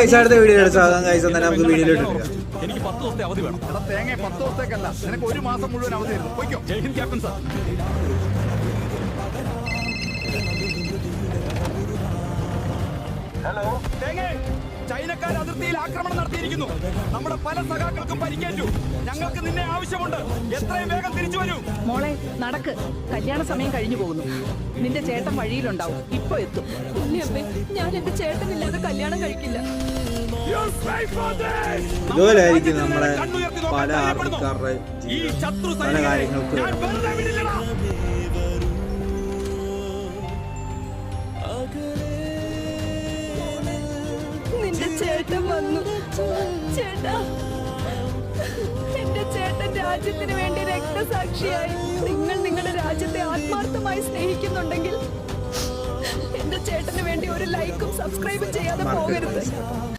അടുത്ത വീഡിയോ എടുക്കാം ഗൈസ്. എന്നാലും നമുക്ക് വീഡിയോയിലോട്ട് എടുക്കാം. എനിക്ക് 10 ദിവസത്തെ അവധി വേണം. തേങ്ങ 10 ദിവസത്തേക്കല്ല, നിനക്ക് ഒരു മാസം മുഴുവൻ അവധി തരുന്നു. പോയിക്കോ. ജയ് ഹിന്ദ് ക്യാപ്റ്റൻ സാർ. ഹലോ തേങ്ങ, ചൈനക്കാർ അതിർത്തിയിൽ ആക്രമണം നടത്തിയിരിക്കുന്നു. നമ്മുടെ പല സഖാക്കൾക്കും പരിക്കേറ്റു. ഞങ്ങൾക്ക് നിന്നെ ആവശ്യമുണ്ട്. എത്രയും വേഗം തിരിച്ചു വരൂ. മോളെ നടക്ക്, കല്യാണ സമയം കഴിഞ്ഞു പോകുന്നു. നിന്റെ ചേട്ടൻ വഴിയിലുണ്ടാവും, ഇപ്പൊ എത്തും. ഞാൻ എന്റെ ചേട്ടനില്ലാതെ കല്യാണം കഴിക്കില്ല. ഇതുപോലെ ആയിരിക്കും നമ്മളെ പല ആൾക്കാരുടെ പല കാര്യങ്ങൾക്ക് നിന്റെ ചേട്ടൻ വന്നു. ചേട്ടാ, എന്റെ ചേട്ടൻ രാജ്യത്തിന് വേണ്ടി രക്തസാക്ഷിയായി. നിങ്ങൾ നിങ്ങളുടെ രാജ്യത്തെ ആത്മാർത്ഥമായി സ്നേഹിക്കുന്നുണ്ടെങ്കിൽ എന്റെ ചേട്ടന് വേണ്ടി ഒരു ലൈക്കും സബ്സ്ക്രൈബും ചെയ്യാതെ പോകരുത്.